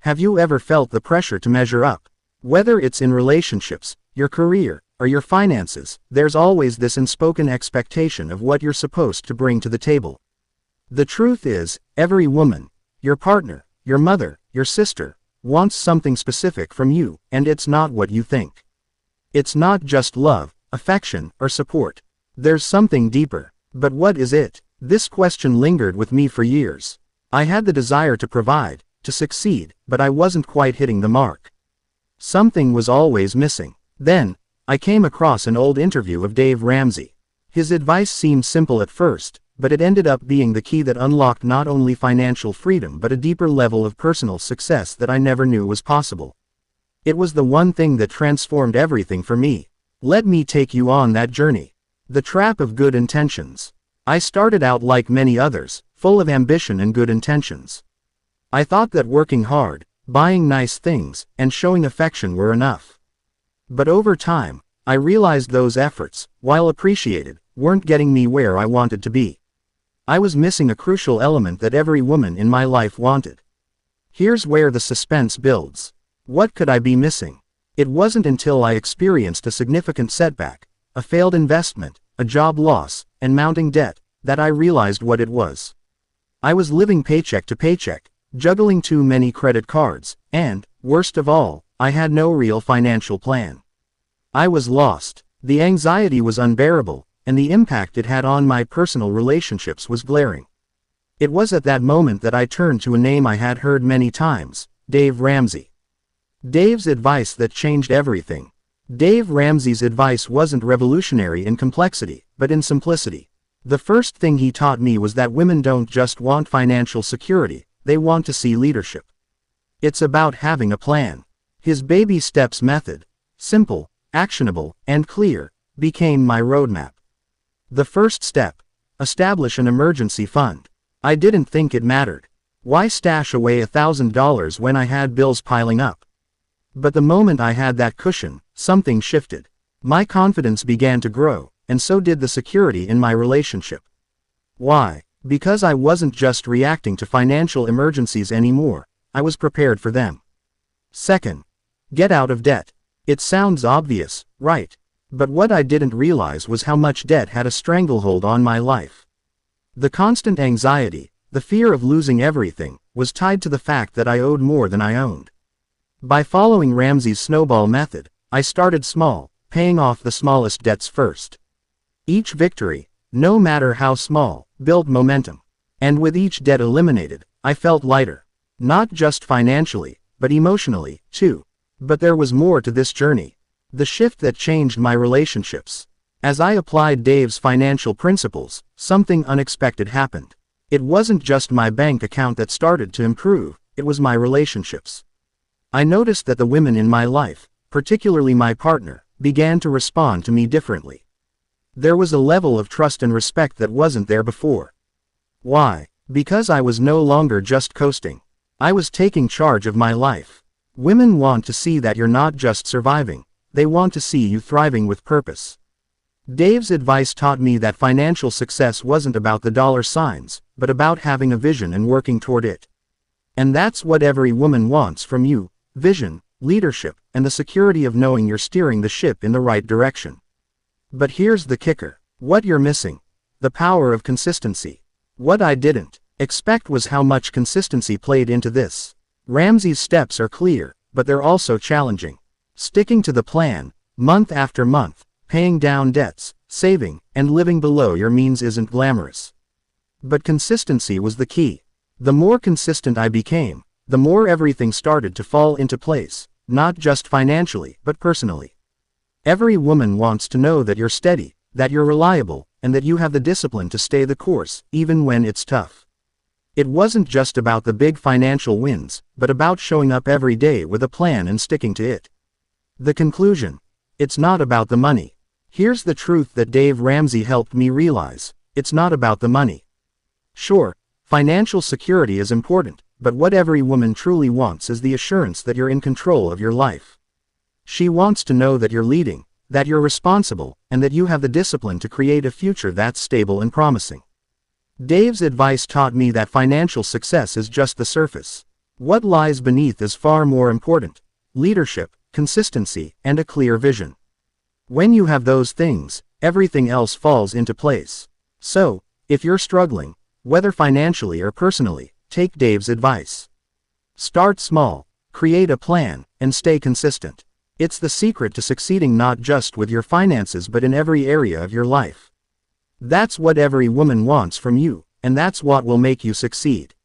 Have you ever felt the pressure to measure up? Whether it's in relationships, your career, or your finances, there's always this unspoken expectation of what you're supposed to bring to the table. The truth is, every woman, your partner, your mother, your sister, wants something specific from you, and it's not what you think. It's not just love, affection, or support. There's something deeper. But what is it? This question lingered with me for years. I had the desire to provide, to succeed, but I wasn't quite hitting the mark. Something was always missing. Then, I came across an old interview of Dave Ramsey. His advice seemed simple at first, but it ended up being the key that unlocked not only financial freedom but a deeper level of personal success that I never knew was possible. It was the one thing that transformed everything for me. Let me take you on that journey. The trap of good intentions. I started out like many others, full of ambition and good intentions. I thought that working hard, buying nice things, and showing affection were enough. But over time, I realized those efforts, while appreciated, weren't getting me where I wanted to be. I was missing a crucial element that every woman in my life wanted. Here's where the suspense builds. What could I be missing? It wasn't until I experienced a significant setback, a failed investment, a job loss, and mounting debt, that I realized what it was. I was living paycheck to paycheck, juggling too many credit cards, and, worst of all, I had no real financial plan. I was lost. The anxiety was unbearable, and the impact it had on my personal relationships was glaring. It was at that moment that I turned to a name I had heard many times, Dave Ramsey. Dave's advice that changed everything. Dave Ramsey's advice wasn't revolutionary in complexity, but in simplicity. The first thing he taught me was that women don't just want financial security, they want to see leadership. It's about having a plan. His baby steps method, simple, actionable, and clear, became my roadmap. The first step: establish an emergency fund. I didn't think it mattered. Why stash away $1,000 when I had bills piling up? But the moment I had that cushion, something shifted. My confidence began to grow, and so did the security in my relationship. Why? Because I wasn't just reacting to financial emergencies anymore, I was prepared for them. Second, get out of debt. It sounds obvious, right? But what I didn't realize was how much debt had a stranglehold on my life. The constant anxiety, the fear of losing everything, was tied to the fact that I owed more than I owned. By following Ramsey's snowball method, I started small, paying off the smallest debts first. Each victory, no matter how small, built momentum. And with each debt eliminated, I felt lighter. Not just financially, but emotionally, too. But there was more to this journey. The shift that changed my relationships. As I applied Dave's financial principles, something unexpected happened. It wasn't just my bank account that started to improve, it was my relationships. I noticed that the women in my life, particularly my partner, began to respond to me differently. There was a level of trust and respect that wasn't there before. Why? Because I was no longer just coasting. I was taking charge of my life. Women want to see that you're not just surviving, they want to see you thriving with purpose. Dave's advice taught me that financial success wasn't about the dollar signs, but about having a vision and working toward it. And that's what every woman wants from you: vision, leadership, and the security of knowing you're steering the ship in the right direction. But here's the kicker. What you're missing: the power of consistency. What I didn't expect was how much consistency played into this. Ramsey's steps are clear, but they're also challenging. Sticking to the plan, month after month, paying down debts, saving, and living below your means isn't glamorous. But consistency was the key. The more consistent I became, the more everything started to fall into place, not just financially, but personally. Every woman wants to know that you're steady, that you're reliable, and that you have the discipline to stay the course, even when it's tough. It wasn't just about the big financial wins, but about showing up every day with a plan and sticking to it. The conclusion: it's not about the money. Here's the truth that Dave Ramsey helped me realize: it's not about the money. Sure, financial security is important, but what every woman truly wants is the assurance that you're in control of your life. She wants to know that you're leading, that you're responsible, and that you have the discipline to create a future that's stable and promising. Dave's advice taught me that financial success is just the surface. What lies beneath is far more important: leadership, consistency, and a clear vision. When you have those things, everything else falls into place. So, if you're struggling, whether financially or personally, take Dave's advice. Start small, create a plan, and stay consistent. It's the secret to succeeding not just with your finances but in every area of your life. That's what every woman wants from you, and that's what will make you succeed.